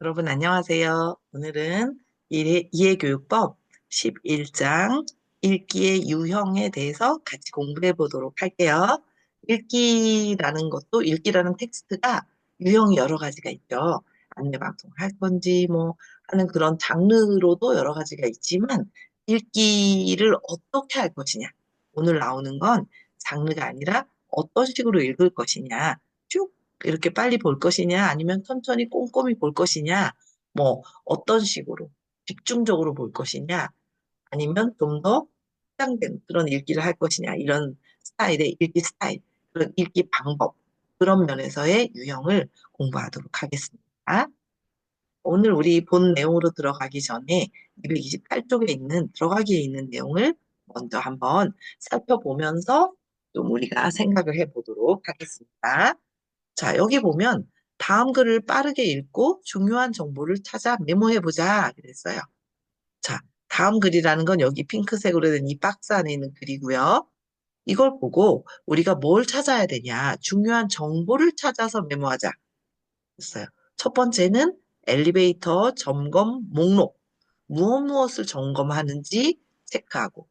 여러분 안녕하세요. 오늘은 이해교육법 11장 읽기의 유형에 대해서 같이 공부해 보도록 할게요. 읽기라는 텍스트가 유형이 여러 가지가 있죠. 안내방송을 할 건지 하는 그런 장르로도 여러 가지가 있지만 읽기를 어떻게 할 것이냐. 오늘 나오는 건 장르가 아니라 어떤 식으로 읽을 것이냐. 쭉 이렇게 빨리 볼 것이냐, 아니면 천천히 꼼꼼히 볼 것이냐, 어떤 식으로 집중적으로 볼 것이냐, 아니면 좀 더 확장된 그런 읽기를 할 것이냐, 이런 스타일의 읽기 스타일, 그런 읽기 방법, 그런 면에서의 유형을 공부하도록 하겠습니다. 오늘 우리 본 내용으로 들어가기 전에 228쪽에 들어가기에 있는 내용을 먼저 한번 살펴보면서 좀 우리가 생각을 해보도록 하겠습니다. 자, 여기 보면 다음 글을 빠르게 읽고 중요한 정보를 찾아 메모해보자 그랬어요. 자, 다음 글이라는 건 여기 핑크색으로 된 이 박스 안에 있는 글이고요. 이걸 보고 우리가 뭘 찾아야 되냐? 중요한 정보를 찾아서 메모하자 했어요. 첫 번째는 엘리베이터 점검 목록. 무엇을 점검하는지 체크하고.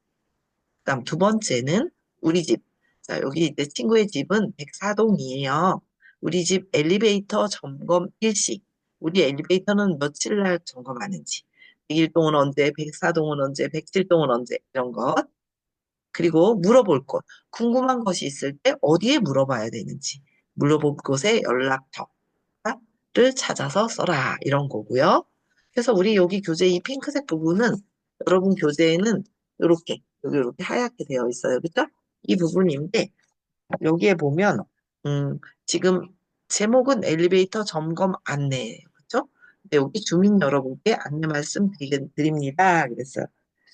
그다음 두 번째는 우리 집. 자, 여기 내 친구의 집은 104동이에요. 우리 집 엘리베이터 점검 일시. 우리 엘리베이터는 며칠 날 점검하는지. 101동은 언제, 104동은 언제, 107동은 언제, 이런 것. 그리고 물어볼 것. 궁금한 것이 있을 때 어디에 물어봐야 되는지. 물어볼 곳의 연락처를 찾아서 써라. 이런 거고요. 그래서 우리 여기 교재 이 핑크색 부분은 여러분 교재에는 이렇게 여기 이렇게 하얗게 되어 있어요. 그죠? 이 부분인데 여기에 보면 지금 제목은 엘리베이터 점검 안내예요. 그죠? 근데 여기 주민 여러분께 안내 말씀 드립니다. 그랬어요.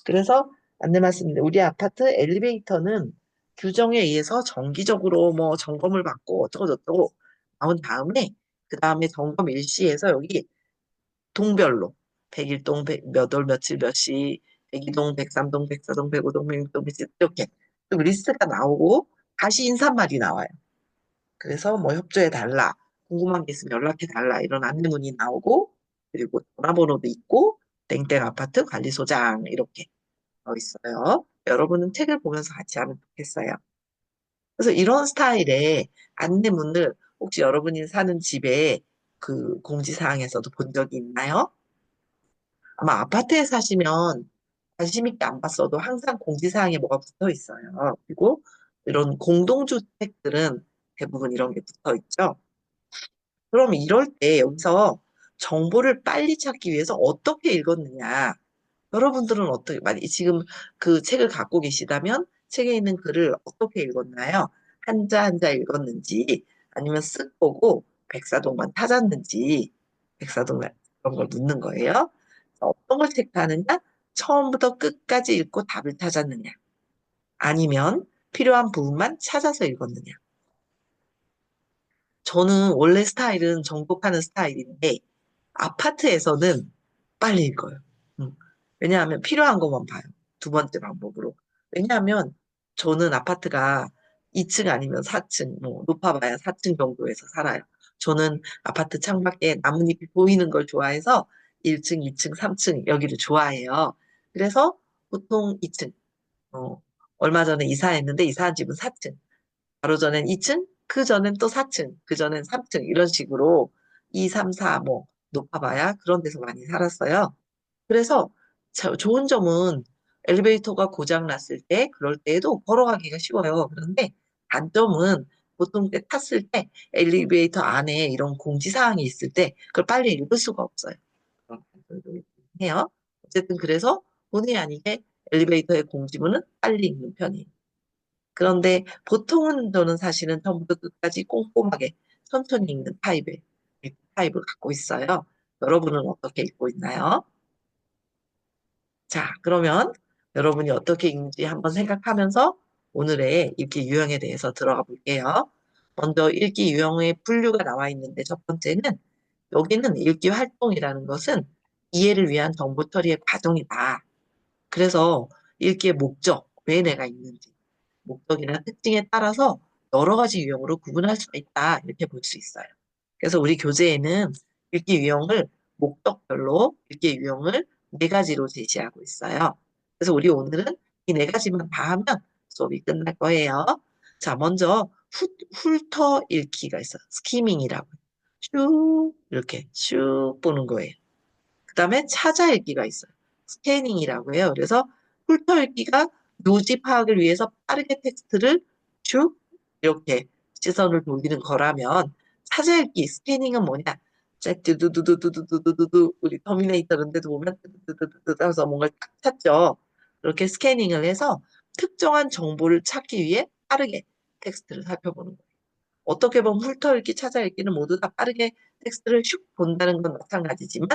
그래서 안내 말씀인데 우리 아파트 엘리베이터는 규정에 의해서 정기적으로 점검을 받고 어쩌고 저쩌고 나온 다음에 그 다음에 점검 일시에서 여기 동별로 101동 몇 월 며칠 몇 시, 102동, 103동, 104동, 105동, 106동, 107 이렇게 좀 리스트가 나오고 다시 인사말이 나와요. 그래서 협조해 달라, 궁금한 게 있으면 연락해 달라 이런 안내문이 나오고 그리고 전화번호도 있고 땡땡 아파트 관리소장 이렇게 써 있어요. 여러분은 책을 보면서 같이 하면 좋겠어요. 그래서 이런 스타일의 안내문을 혹시 여러분이 사는 집에 그 공지사항에서도 본 적이 있나요? 아마 아파트에 사시면 관심 있게 안 봤어도 항상 공지사항에 뭐가 붙어 있어요. 그리고 이런 공동주택들은 대부분 이런 게 붙어 있죠. 그럼 이럴 때 여기서 정보를 빨리 찾기 위해서 어떻게 읽었느냐? 여러분들은 어떻게, 만약 지금 그 책을 갖고 계시다면 책에 있는 글을 어떻게 읽었나요? 한자 한자 읽었는지, 아니면 쓱 보고 백사동만 찾았는지, 백사동만 그런 걸 묻는 거예요. 어떤 걸 체크하느냐? 처음부터 끝까지 읽고 답을 찾았느냐? 아니면 필요한 부분만 찾아서 읽었느냐? 저는 원래 스타일은 정독하는 스타일인데, 아파트에서는 빨리 읽어요. 음. 왜냐하면 필요한 것만 봐요. 두 번째 방법으로. 왜냐하면 저는 아파트가 2층 아니면 4층, 높아봐야 4층 정도에서 살아요. 저는 아파트 창밖에 나뭇잎이 보이는 걸 좋아해서 1층, 2층, 3층 여기를 좋아해요. 그래서 보통 2층, 얼마 전에 이사했는데 이사한 집은 4층. 바로 전엔 2층, 그 전엔 또 4층, 그 전엔 3층 이런 식으로 2, 3, 4 높아봐야 그런 데서 많이 살았어요. 그래서 좋은 점은 엘리베이터가 고장 났을 때 그럴 때에도 걸어가기가 쉬워요. 그런데 단점은 보통 때 탔을 때 엘리베이터 안에 이런 공지사항이 있을 때 그걸 빨리 읽을 수가 없어요. 그런 단점도 있긴 해요. 어쨌든 그래서 본의 아니게 엘리베이터의 공지문은 빨리 읽는 편이에요. 그런데 보통은 저는 사실은 처음부터 끝까지 꼼꼼하게 천천히 읽는 타입을 갖고 있어요. 여러분은 어떻게 읽고 있나요? 자, 그러면 여러분이 어떻게 읽는지 한번 생각하면서 오늘의 읽기 유형에 대해서 들어가 볼게요. 먼저 읽기 유형의 분류가 나와 있는데 첫 번째는 여기는 읽기 활동이라는 것은 이해를 위한 정보 처리의 과정이다. 그래서 읽기의 목적, 왜 내가 읽는지, 목적이나 특징에 따라서 여러 가지 유형으로 구분할 수가 있다. 이렇게 볼 수 있어요. 그래서 우리 교재에는 읽기 유형을 목적별로 읽기 유형을 네 가지로 제시하고 있어요. 그래서 우리 오늘은 이 네 가지만 다 하면 수업이 끝날 거예요. 자, 먼저 훑어 읽기가 있어요. 스키밍이라고. 슉 이렇게 슉 보는 거예요. 그 다음에 찾아 읽기가 있어요. 스캐닝이라고 해요. 그래서 훑어 읽기가 노지 파악을 위해서 빠르게 텍스트를 쭉 이렇게 시선을 돌리는 거라면 찾아 읽기, 스캐닝은 뭐냐? 자, 두두두두두두두두두 우리 터미네이터인데도 보면 두두두두두 하면서 뭔가 딱 찾죠. 그렇게 스캐닝을 해서 특정한 정보를 찾기 위해 빠르게 텍스트를 살펴보는 거예요. 어떻게 보면 훑어 읽기, 찾아 읽기는 모두 다 빠르게 텍스트를 슉 본다는 건 마찬가지지만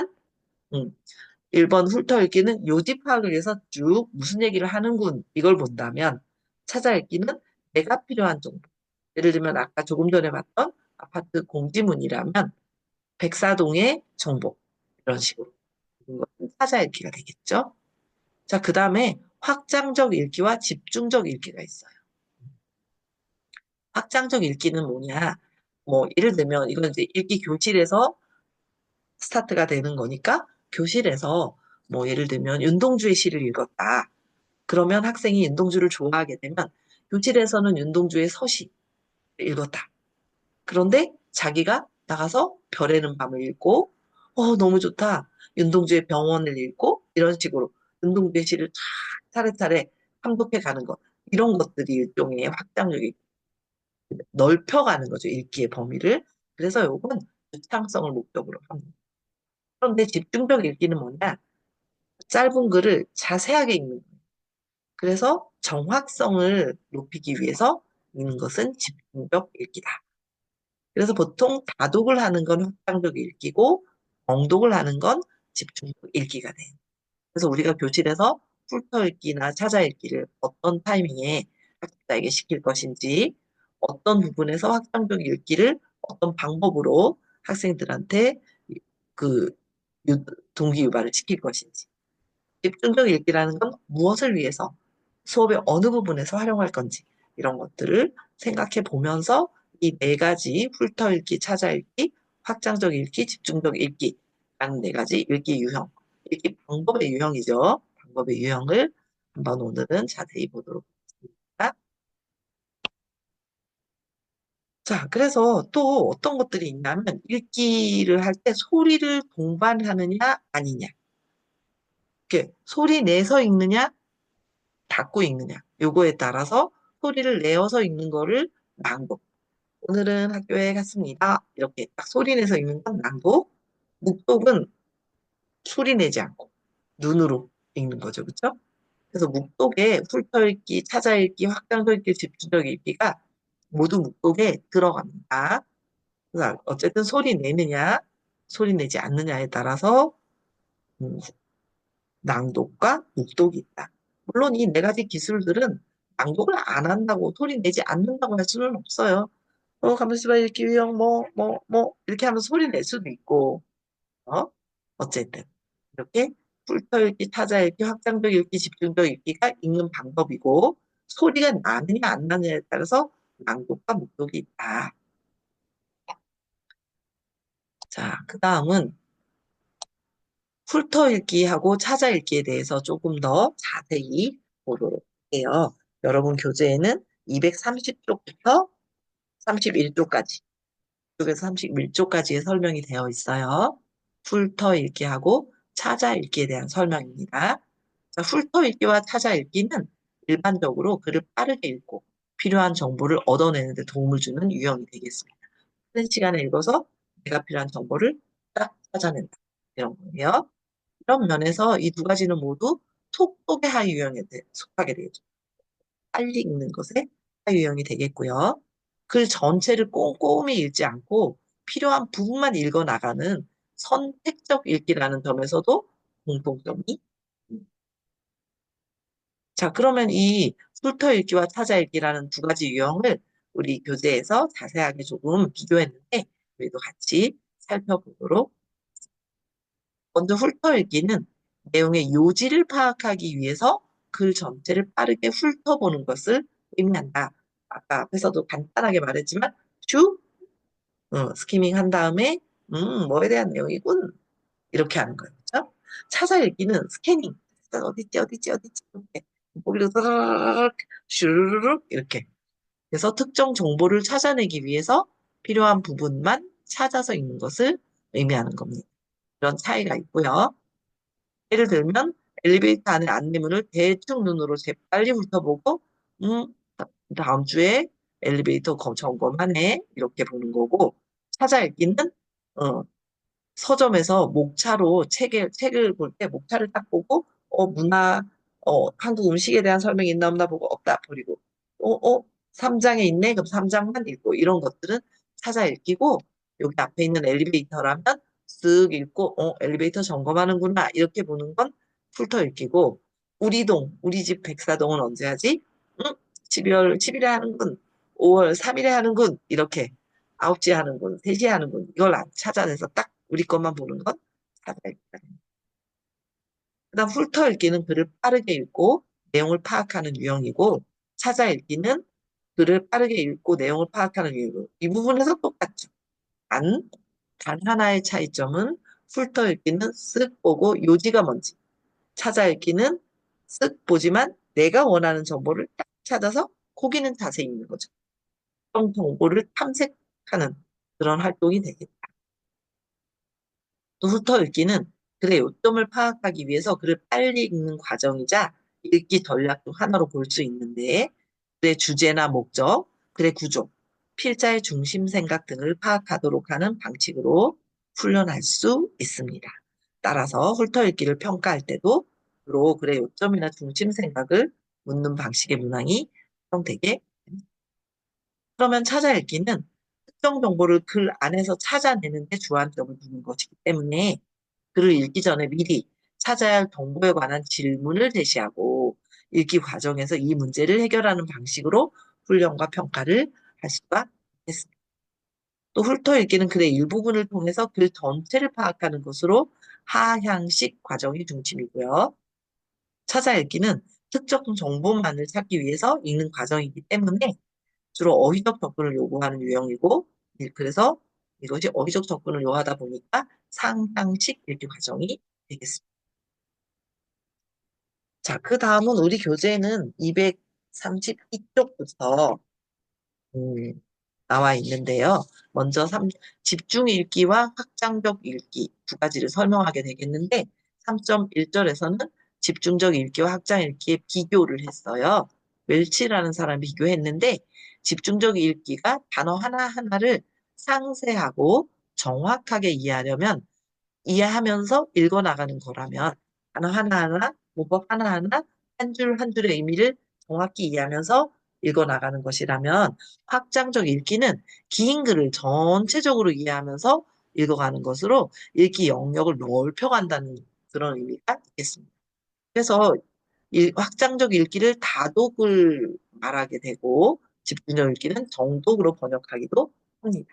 음, 1번 훑어 읽기는 요지 파악을 위해서 쭉 무슨 얘기를 하는군 이걸 본다면 찾아 읽기는 내가 필요한 정보. 예를 들면 아까 조금 전에 봤던 아파트 공지문이라면 백사동의 정보 이런 식으로 이것은 찾아 읽기가 되겠죠. 자, 그 다음에 확장적 읽기와 집중적 읽기가 있어요. 확장적 읽기는 뭐냐? 뭐 예를 들면 이건 이제 읽기 교실에서 스타트가 되는 거니까 교실에서 뭐 예를 들면 윤동주의 시를 읽었다. 그러면 학생이 윤동주를 좋아하게 되면 교실에서는 윤동주의 서시 읽었다. 그런데 자기가 나가서 별에는 밤을 읽고 너무 좋다. 윤동주의 병원을 읽고 이런 식으로 윤동주의 시를 쫙 차례차례 함독해 가는 것. 이런 것들이 일종의 확장력이 넓혀가는 거죠. 읽기의 범위를. 그래서 요건 유창성을 목적으로 합니다. 그런데 집중적 읽기는 뭐냐? 짧은 글을 자세하게 읽는 거예요. 그래서 정확성을 높이기 위해서 읽는 것은 집중적 읽기다. 그래서 보통 다독을 하는 건 확장적 읽기고 정독을 하는 건 집중적 읽기가 돼요. 그래서 우리가 교실에서 훑어 읽기나 찾아 읽기를 어떤 타이밍에 학습자에게 시킬 것인지, 어떤 부분에서 확장적 읽기를 어떤 방법으로 학생들한테 그 동기 유발을 시킬 것인지, 집중적 읽기라는 건 무엇을 위해서 수업의 어느 부분에서 활용할 건지 이런 것들을 생각해 보면서 이 네 가지 훑어 읽기, 찾아 읽기, 확장적 읽기, 집중적 읽기라는 네 가지 읽기 유형, 읽기 방법의 유형이죠. 방법의 유형을 한번 오늘은 자세히 보도록 하겠습니다. 자, 그래서 또 어떤 것들이 있냐면 읽기를 할 때 소리를 동반하느냐 아니냐. 이렇게 소리 내서 읽느냐 닫고 읽느냐. 요거에 따라서 소리를 내어서 읽는 거를 낭독. 오늘은 학교에 갔습니다. 이렇게 딱 소리 내서 읽는 건 낭독. 묵독은 소리 내지 않고 눈으로 읽는 거죠. 그렇죠? 그래서 묵독에 훑어 읽기, 찾아 읽기, 확장적 읽기, 집중적 읽기가 모두 묵독에 들어갑니다. 그래서 어쨌든 소리 내느냐, 소리 내지 않느냐에 따라서 음, 낭독과 묵독이 있다. 물론 이 네 가지 기술들은 낭독을 안 한다고 소리 내지 않는다고 할 수는 없어요. 가만있어 읽기 유형 이렇게 하면 소리 낼 수도 있고 어? 어쨌든 이렇게 훑어 읽기, 찾아 읽기, 확장적 읽기, 집중적 읽기가 읽는 방법이고 소리가 나느냐 안 나느냐에 따라서 낭독과 묵독이 있다. 자, 그 다음은 훑어 읽기하고 찾아 읽기에 대해서 조금 더 자세히 보도록 할게요. 여러분 교재에는 230쪽부터 31쪽까지, 쪽에서 31쪽까지의 설명이 되어 있어요. 훑어 읽기하고 찾아 읽기에 대한 설명입니다. 자, 훑어 읽기와 찾아 읽기는 일반적으로 글을 빠르게 읽고 필요한 정보를 얻어내는 데 도움을 주는 유형이 되겠습니다. 한 시간에 읽어서 내가 필요한 정보를 딱 찾아낸다. 이런 거예요. 이런 면에서 이 두 가지는 모두 속독의 하위 유형에 속하게 되죠. 빨리 읽는 것에 하위 유형이 되겠고요. 글 전체를 꼼꼼히 읽지 않고 필요한 부분만 읽어 나가는 선택적 읽기라는 점에서도 공통점이. 자, 그러면 이 훑어 읽기와 찾아 읽기라는 두 가지 유형을 우리 교재에서 자세하게 조금 비교했는데 우리도 같이 살펴보도록. 먼저 훑어 읽기는 내용의 요지를 파악하기 위해서 글 전체를 빠르게 훑어보는 것을 의미한다. 아까 앞에서도 간단하게 말했지만 쭉 스키밍 한 다음에 뭐에 대한 내용이군 이렇게 하는 거예요. 그렇죠? 찾아 읽기는 스캐닝. 어딨지, 어딨지, 어딨지. 이렇게. 머리로 드르륵, 슈르륵 이렇게. 그래서 특정 정보를 찾아내기 위해서 필요한 부분만 찾아서 읽는 것을 의미하는 겁니다. 이런 차이가 있고요. 예를 들면 엘리베이터 안의 안내문을 대충 눈으로 재빨리 훑어보고 음, 다음 주에 엘리베이터 점검하네 이렇게 보는 거고 찾아 읽기는 어, 서점에서 목차로 책을 볼 때 목차를 딱 보고 한국 음식에 대한 설명이 있나 없나 보고 없다 버리고 3장에 있네 그럼 3장만 읽고 이런 것들은 찾아 읽기고 여기 앞에 있는 엘리베이터라면 쓱 읽고 엘리베이터 점검하는구나 이렇게 보는 건 훑어 읽기고 우리 집 백사동은 언제 하지? 응? 12월 10일에 하는군 5월 3일에 하는군 이렇게 9시에 하는군 3시에 하는군 이걸 안 찾아내서 딱 우리 것만 보는 건 찾아 읽기다. 그다음 훑어 읽기는 글을 빠르게 읽고 내용을 파악하는 유형이고 찾아 읽기는 글을 빠르게 읽고 내용을 파악하는 유형이고 이 부분에서 똑같죠. 단, 단 하나의 차이점은 훑어 읽기는 쓱 보고 요지가 뭔지 찾아 읽기는 쓱 보지만 내가 원하는 정보를 딱 찾아서 거기는 자세히 읽는 거죠. 어떤 정보를 탐색하는 그런 활동이 되겠다. 또 훑어 읽기는 글의 요점을 파악하기 위해서 글을 빨리 읽는 과정이자 읽기 전략 중 하나로 볼 수 있는데 글의 주제나 목적, 글의 구조, 필자의 중심 생각 등을 파악하도록 하는 방식으로 훈련할 수 있습니다. 따라서 훑어 읽기를 평가할 때도 주로 글의 요점이나 중심 생각을 묻는 방식의 문항이 형되게 됩니다. 그러면 찾아 읽기는 특정 정보를 글 안에서 찾아내는 데 주안점을 두는 것이기 때문에 글을 읽기 전에 미리 찾아야 할 정보에 관한 질문을 제시하고 읽기 과정에서 이 문제를 해결하는 방식으로 훈련과 평가를 할 수가 있습니다. 또 훑어 읽기는 글의 일부분을 통해서 글 전체를 파악하는 것으로 하향식 과정이 중심이고요. 찾아 읽기는 특정 정보만을 찾기 위해서 읽는 과정이기 때문에 주로 어휘적 접근을 요구하는 유형이고 그래서 이것이 어휘적 접근을 요하다 보니까 상향식 읽기 과정이 되겠습니다. 자, 그 다음은 우리 교재는 232쪽부터 나와 있는데요. 먼저 집중 읽기와 확장적 읽기 두 가지를 설명하게 되겠는데 3.1절에서는 집중적 읽기와 확장 읽기의 비교를 했어요. 웰치라는 사람이 비교했는데 집중적 읽기가 단어 하나하나를 상세하고 정확하게 이해하면서 읽어나가는 거라면 단어 하나하나, 문법 하나하나, 한 줄 한 줄의 의미를 정확히 이해하면서 읽어나가는 것이라면 확장적 읽기는 긴 글을 전체적으로 이해하면서 읽어가는 것으로 읽기 영역을 넓혀간다는 그런 의미가 있겠습니다. 그래서 확장적 읽기를 다독을 말하게 되고 집중적 읽기는 정독으로 번역하기도 합니다.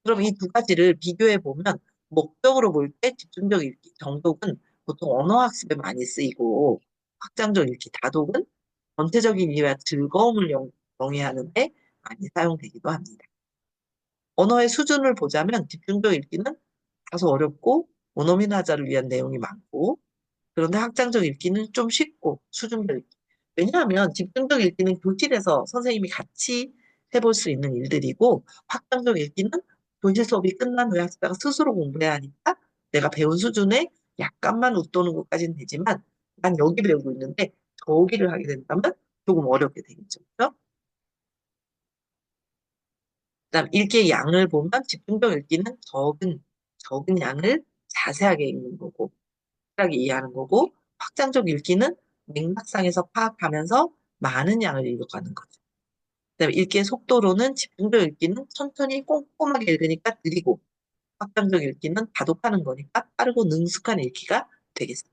그럼 이 두 가지를 비교해 보면 목적으로 볼 때 집중적 읽기, 정독은 보통 언어학습에 많이 쓰이고 확장적 읽기, 다독은 전체적인 이해와 즐거움을 영위하는데 많이 사용되기도 합니다. 언어의 수준을 보자면 집중적 읽기는 다소 어렵고 원어민 하자를 위한 내용이 많고 그런데 확장적 읽기는 좀 쉽고 수준적 읽기. 왜냐하면 집중적 읽기는 교실에서 선생님이 같이 해볼 수 있는 일들이고 확장적 읽기는 교실 수업이 끝난 후에 학생가 스스로 공부해야 하니까 내가 배운 수준에 약간만 웃도는 것까지는 되지만 난 여기 배우고 있는데 저기를 하게 된다면 조금 어렵게 되겠죠. 그렇죠? 그다음 읽기의 양을 보면 집중적 읽기는 적은 양을 자세하게 읽는 거고 확실하게 이해하는 거고 확장적 읽기는 맥락상에서 파악하면서 많은 양을 읽어가는 거죠. 그다음에 읽기의 속도로는 집중적 읽기는 천천히 꼼꼼하게 읽으니까 느리고 확장적 읽기는 다독하는 거니까 빠르고 능숙한 읽기가 되겠습니다.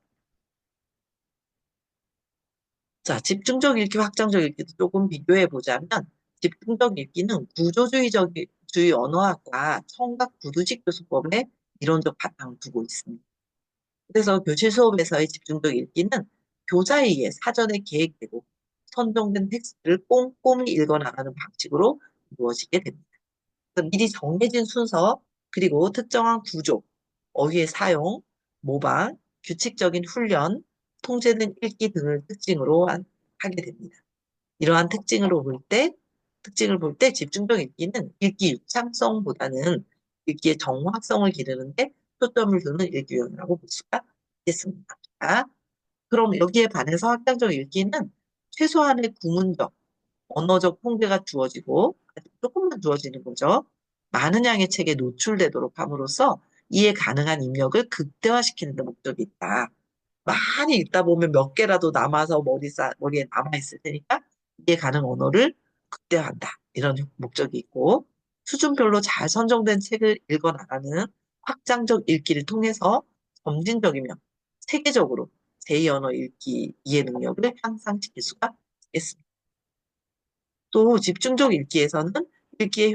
자, 집중적 읽기, 확장적 읽기도 조금 비교해 보자면 집중적 읽기는 주의 언어학과 청각 구두식 교수법의 이론적 바탕을 두고 있습니다. 그래서 교실 수업에서의 집중적 읽기는 교사에 의해 사전에 계획되고 선정된 텍스트를 꼼꼼히 읽어나가는 방식으로 이루어지게 됩니다. 그래서 미리 정해진 순서 그리고 특정한 구조, 어휘의 사용, 모방, 규칙적인 훈련, 통제된 읽기 등을 특징으로 하게 됩니다. 이러한 특징을 볼 때 집중력 읽기는 읽기 유창성보다는 읽기의 정확성을 기르는데 초점을 두는 읽기 유형이라고 볼 수가 있겠습니다. 자, 그럼 여기에 반해서 확장적 읽기는 최소한의 구문적, 언어적 통계가 주어지고 조금만 주어지는 거죠. 많은 양의 책에 노출되도록 함으로써 이해 가능한 입력을 극대화시키는 데 목적이 있다. 많이 읽다 보면 몇 개라도 남아서 머리에 남아있을 테니까 이해 가능 언어를 극대화한다. 이런 목적이 있고 수준별로 잘 선정된 책을 읽어 나가는 확장적 읽기를 통해서 점진적이며 체계적으로 제2 언어 읽기 이해 능력을 향상시킬 수가 있겠습니다. 또 집중적 읽기에서는 읽기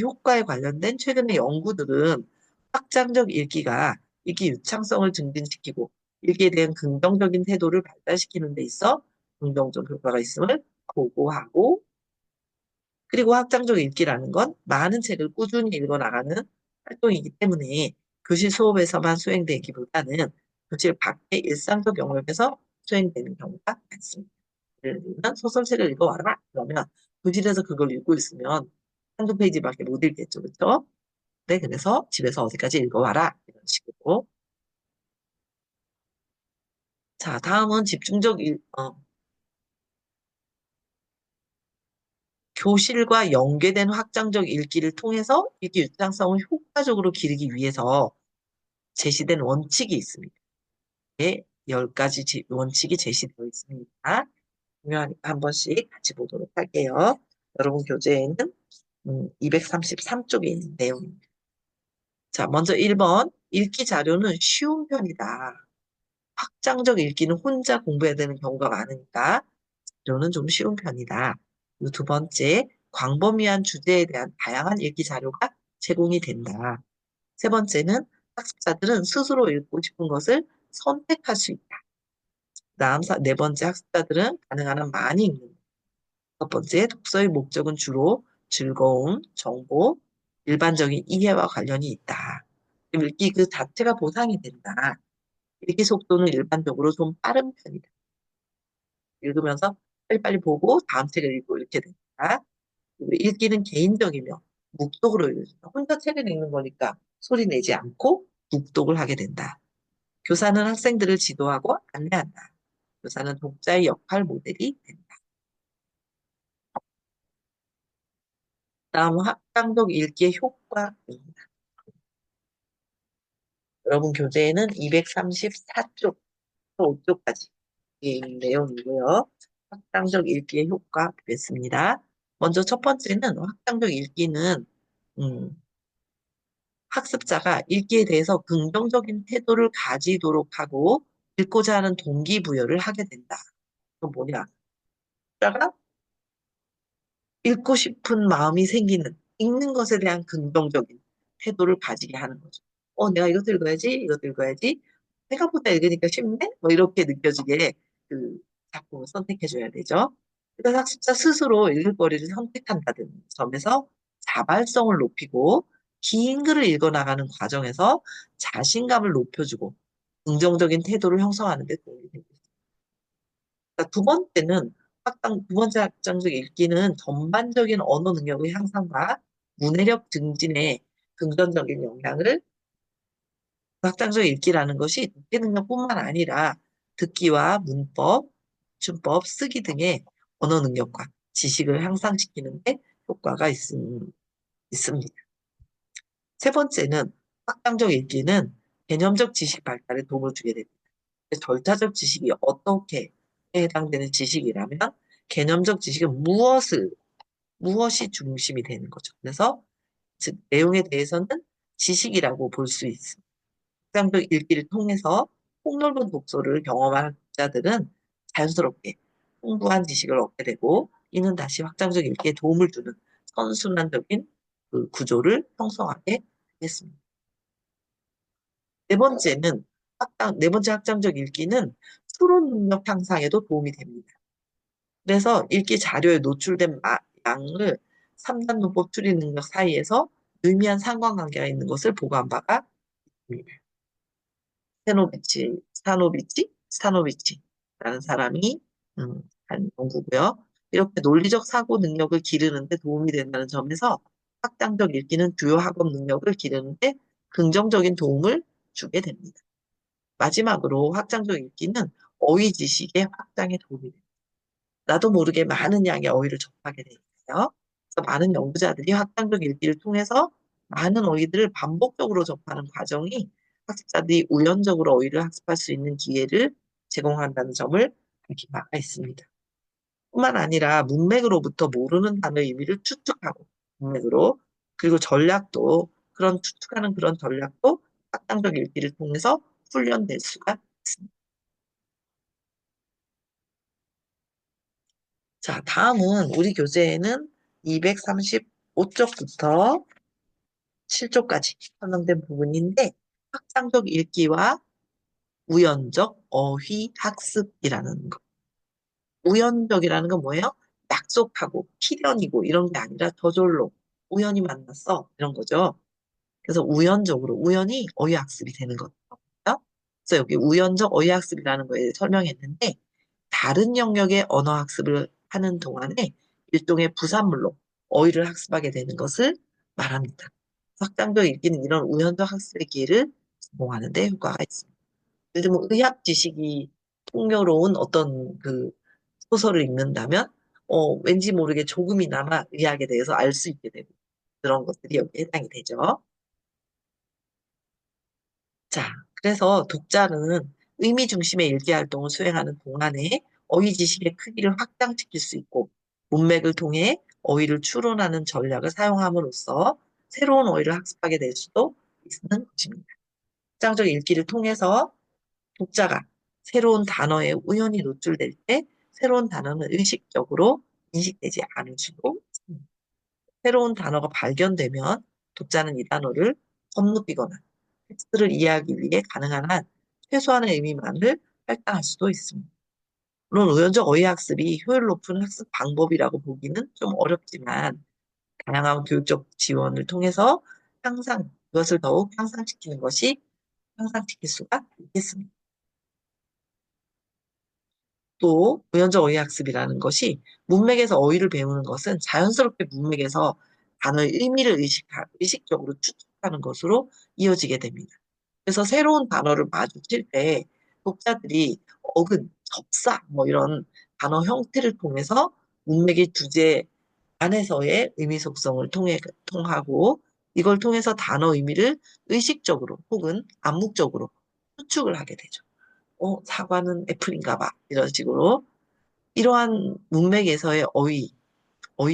효과에 관련된 최근의 연구들은 확장적 읽기가 읽기 유창성을 증진시키고 읽기에 대한 긍정적인 태도를 발달시키는 데 있어 긍정적 효과가 있음을 보고하고, 그리고 확장적 읽기라는 건 많은 책을 꾸준히 읽어 나가는 활동이기 때문에 교실 수업에서만 수행되기보다는 교실 밖의 일상적 영역에서 수행되는 경우가 많습니다. 예를 들면 소설책을 읽어와라 그러면 교실에서 그걸 읽고 있으면 한두 페이지밖에 못 읽겠죠, 그렇죠? 네, 그래서 집에서 어디까지 읽어와라 이런 식으로. 자, 다음은 교실과 연계된 확장적 읽기를 통해서 읽기 유창성을 효과적으로 기르기 위해서 제시된 원칙이 있습니다. 네, 10가지 원칙이 제시되어 있습니다. 중요하니까 한 번씩 같이 보도록 할게요. 여러분 교재에는 233쪽에 있는 내용입니다. 자, 먼저 1번. 읽기 자료는 쉬운 편이다. 확장적 읽기는 혼자 공부해야 되는 경우가 많으니까 자료는 좀 쉬운 편이다. 그리고 두 번째, 광범위한 주제에 대한 다양한 읽기 자료가 제공이 된다. 세 번째는 학습자들은 스스로 읽고 싶은 것을 선택할 수 있다. 다음 네 번째, 학습자들은 가능한 한 많이 읽는다. 첫 번째, 독서의 목적은 주로 즐거움, 정보, 일반적인 이해와 관련이 있다. 읽기 그 자체가 보상이 된다. 읽기 속도는 일반적으로 좀 빠른 편이다. 읽으면서 빨리빨리 보고 다음 책을 읽고 이렇게 된다. 그리고 읽기는 개인적이며 묵독으로 읽는다. 혼자 책을 읽는 거니까 소리 내지 않고 묵독을 하게 된다. 교사는 학생들을 지도하고 안내한다. 교사는 독자의 역할 모델이 된다. 다음 확장적 읽기의 효과입니다. 여러분 교재에는 234쪽, 5쪽까지 있는 내용이고요. 확장적 읽기의 효과 보겠습니다. 먼저 첫 번째는 확장적 읽기는 음, 학습자가 읽기에 대해서 긍정적인 태도를 가지도록 하고 읽고자 하는 동기부여를 하게 된다. 그건 뭐냐? 학습자가 읽고 싶은 마음이 생기는, 읽는 것에 대한 긍정적인 태도를 가지게 하는 거죠. 내가 이것도 읽어야지, 이것도 읽어야지. 생각보다 읽으니까 쉽네? 뭐 이렇게 느껴지게 그 작품을 선택해줘야 되죠. 그래서 학습자 스스로 읽을 거리를 선택한다는 점에서 자발성을 높이고 긴 글을 읽어나가는 과정에서 자신감을 높여주고 긍정적인 태도를 형성하는 데 도움이 됩니다. 그러니까 두 번째 확장적 읽기는 전반적인 언어 능력의 향상과 문해력 증진에 긍정적인 영향을, 확장적 읽기라는 것이 독해 능력뿐만 아니라 듣기와 문법, 춘법, 쓰기 등의 언어 능력과 지식을 향상시키는 데 효과가 있습니다. 세 번째는 확장적 읽기는 개념적 지식 발달에 도움을 주게 됩니다. 절차적 지식이 어떻게 해당되는 지식이라면 개념적 지식은 무엇이 중심이 되는 거죠. 그래서 즉 내용에 대해서는 지식이라고 볼 수 있습니다. 확장적 읽기를 통해서 폭넓은 독서를 경험한 자들은 자연스럽게 풍부한 지식을 얻게 되고 이는 다시 확장적 읽기에 도움을 주는 선순환적인 그 구조를 형성하게 되겠습니다. 네 번째 확장적 읽기는 추론 능력 향상에도 도움이 됩니다. 그래서 읽기 자료에 노출된 양을 3단 문법 추리 능력 사이에서 의미한 상관관계가 있는 것을 보고한 바가 있습니다. 스타노비치라는 사람이 한 연구고요. 이렇게 논리적 사고 능력을 기르는데 도움이 된다는 점에서 확장적 읽기는 주요 학업 능력을 기르는데 긍정적인 도움을 주게 됩니다. 마지막으로 확장적 읽기는 어휘 지식의 확장에 도움이 됩니다. 나도 모르게 많은 양의 어휘를 접하게 돼요. 그래서 많은 연구자들이 확장적 읽기를 통해서 많은 어휘들을 반복적으로 접하는 과정이 학습자들이 우연적으로 어휘를 학습할 수 있는 기회를 제공한다는 점을 밝힌 바가 있습니다. 뿐만 아니라 문맥으로부터 모르는 단어의 의미를 추측하고 문맥으로 그리고 전략도 그런 추측하는 그런 전략도 확장적 읽기를 통해서 훈련될 수가 있습니다. 자, 다음은 우리 교재에는 235쪽부터 7쪽까지 설명된 부분인데 확장적 읽기와 우연적 어휘 학습이라는 거. 우연적이라는 건 뭐예요? 약속하고 필연이고 이런 게 아니라 저절로 우연히 만났어 이런 거죠. 그래서 우연적으로 우연히 어휘 학습이 되는 거죠. 그래서 여기 우연적 어휘 학습이라는 거에 설명했는데 다른 영역의 언어 학습을 하는 동안에 일종의 부산물로 어휘를 학습하게 되는 것을 말합니다. 확장적 읽기는 이런 우연적 학습의 기회를 제공하는 데 효과가 있습니다. 예를 들면 의학 지식이 풍요로운 어떤 그 소설을 읽는다면 왠지 모르게 조금이나마 의학에 대해서 알 수 있게 되고 그런 것들이 여기에 해당이 되죠. 자, 그래서 독자는 의미 중심의 일기 활동을 수행하는 동안에 어휘 지식의 크기를 확장시킬 수 있고 문맥을 통해 어휘를 추론하는 전략을 사용함으로써 새로운 어휘를 학습하게 될 수도 있는 것입니다. 확장적 읽기를 통해서 독자가 새로운 단어에 우연히 노출될 때 새로운 단어는 의식적으로 인식되지 않을 수도 있습니다. 새로운 단어가 발견되면 독자는 이 단어를 건너뛰거나 텍스트를 이해하기 위해 가능한 한 최소한의 의미만을 할당할 수도 있습니다. 물론 우연적 어휘학습이 효율 높은 학습 방법이라고 보기는 좀 어렵지만 다양한 교육적 지원을 통해서 향상, 이것을 더욱 향상시키는 것이 향상시킬 수가 있겠습니다. 또 우연적 어휘학습이라는 것이 문맥에서 어휘를 배우는 것은 자연스럽게 문맥에서 단어의 의미를 의식적으로 추측하는 것으로 이어지게 됩니다. 그래서 새로운 단어를 마주칠 때 독자들이 어근, 접사 뭐 이런 단어 형태를 통해서 문맥의 주제 안에서의 의미 속성을 통하고 이걸 통해서 단어 의미를 의식적으로 혹은 암묵적으로 추측을 하게 되죠. 사과는 애플인가 봐. 이런 식으로. 이러한 문맥에서의 어휘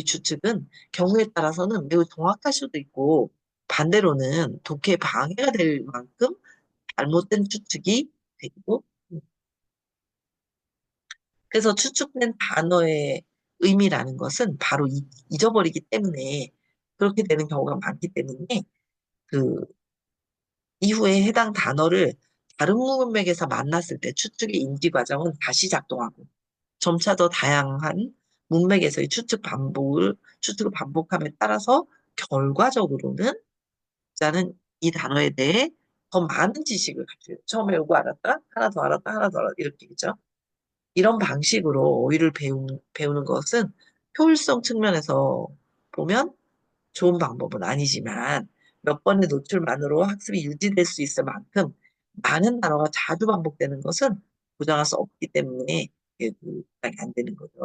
추측은 경우에 따라서는 매우 정확할 수도 있고 반대로는 독해에 방해가 될 만큼 잘못된 추측이 되고 그래서 추측된 단어의 의미라는 것은 바로 잊어버리기 때문에 그렇게 되는 경우가 많기 때문에 그 이후에 해당 단어를 다른 문맥에서 만났을 때 추측의 인지 과정은 다시 작동하고 점차 더 다양한 문맥에서의 추측을 반복함에 따라서 결과적으로는 자는 이 단어에 대해 더 많은 지식을 가져요. 처음에 요거 알았다, 하나 더 알았다, 하나 더 알았다, 이렇게겠죠. 이런 방식으로 어휘를 배우는 것은 효율성 측면에서 보면 좋은 방법은 아니지만 몇 번의 노출만으로 학습이 유지될 수 있을 만큼 많은 단어가 자주 반복되는 것은 보장할 수 없기 때문에 이게 보장이 안 되는 거죠.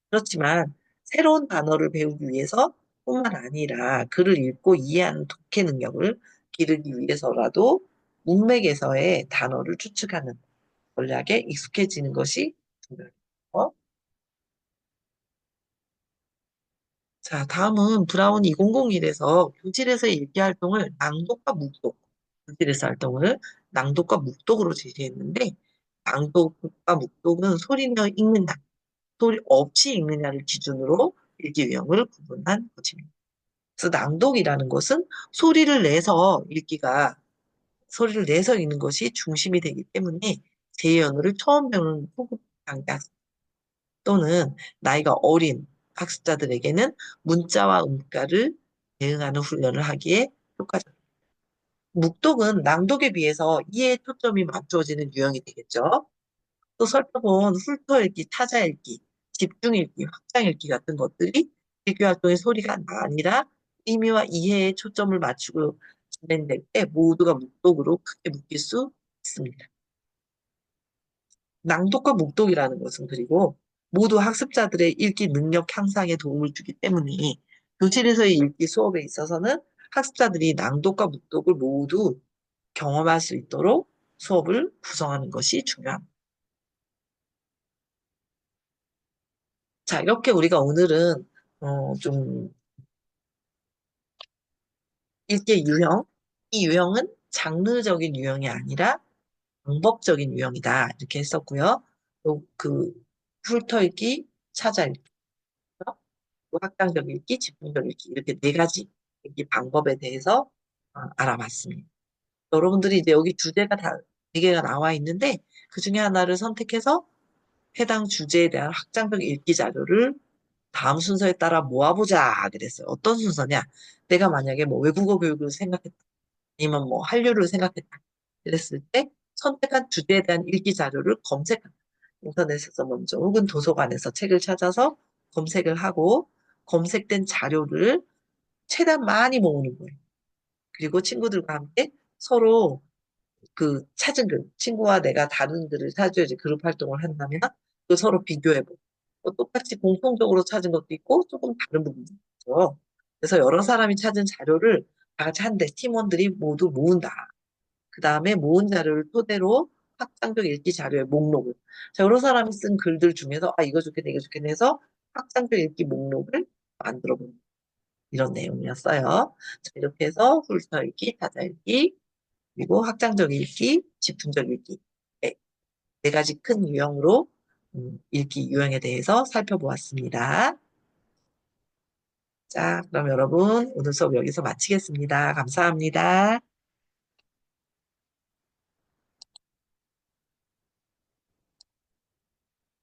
그렇지만 새로운 단어를 배우기 위해서 뿐만 아니라 글을 읽고 이해하는 독해 능력을 기르기 위해서라도 문맥에서의 단어를 추측하는 전략에 익숙해지는 것이 중요해요. 자, 다음은 브라운 2001에서 교실에서의 읽기 활동을 교실에서 활동을 낭독과 묵독으로 제시했는데, 낭독과 묵독은 소리내어 읽느냐, 소리 없이 읽느냐를 기준으로 읽기 유형을 구분한 것입니다. 그래서 낭독이라는 것은 소리를 내서 읽는 것이 중심이 되기 때문에 제 언어를 처음 배우는 초급 단계 학습 또는 나이가 어린 학습자들에게는 문자와 음가를 대응하는 훈련을 하기에 효과적입니다. 묵독은 낭독에 비해서 이해에 초점이 맞추어지는 유형이 되겠죠. 또 살펴본 훑어읽기, 타자읽기, 집중읽기, 확장읽기 같은 것들이 읽기 활동의 소리가 아니라 의미와 이해에 초점을 맞추고 진행될 때 모두가 묵독으로 크게 묶일 수 있습니다. 낭독과 묵독이라는 것은 그리고 모두 학습자들의 읽기 능력 향상에 도움을 주기 때문에 교실에서의 읽기 수업에 있어서는 학습자들이 낭독과 묵독을 모두 경험할 수 있도록 수업을 구성하는 것이 중요합니다. 자, 이렇게 우리가 오늘은 좀 읽기의 유형, 이 유형은 장르적인 유형이 아니라 방법적인 유형이다. 이렇게 했었고요. 또 그 훑어읽기, 찾아읽기, 또 확장적 읽기, 집중적 읽기 이렇게 네 가지 읽기 방법에 대해서 알아봤습니다. 여러분들이 이제 여기 주제가 다 네 개가 나와 있는데 그 중에 하나를 선택해서 해당 주제에 대한 확장적 읽기 자료를 다음 순서에 따라 모아보자 그랬어요. 어떤 순서냐? 내가 만약에 뭐 외국어 교육을 생각했다. 아니면 뭐 한류를 생각했다. 그랬을 때 선택한 주제에 대한 읽기 자료를 검색한다. 인터넷에서 먼저 혹은 도서관에서 책을 찾아서 검색을 하고 검색된 자료를 최대한 많이 모으는 거예요. 그리고 친구들과 함께 서로 그 찾은 글, 친구와 내가 다른 글을 찾아야지 그룹 활동을 한다면 그 서로 비교해보고 또 똑같이 공통적으로 찾은 것도 있고 조금 다른 부분도 있죠. 그래서 여러 사람이 찾은 자료를 다 같이 한대 팀원들이 모두 모은다. 그 다음에 모은 자료를 토대로 확장적 읽기 자료의 목록을 자, 여러 사람이 쓴 글들 중에서 아 이거 좋겠네 이거 좋겠네 해서 확장적 읽기 목록을 만들어 본 이런 내용이었어요. 자, 이렇게 해서 훑어 읽기, 닫아 읽기, 그리고 확장적 읽기, 집중적 읽기. 네, 네 가지 큰 유형으로 읽기 유형에 대해서 살펴보았습니다. 자, 그럼 여러분 오늘 수업 여기서 마치겠습니다. 감사합니다.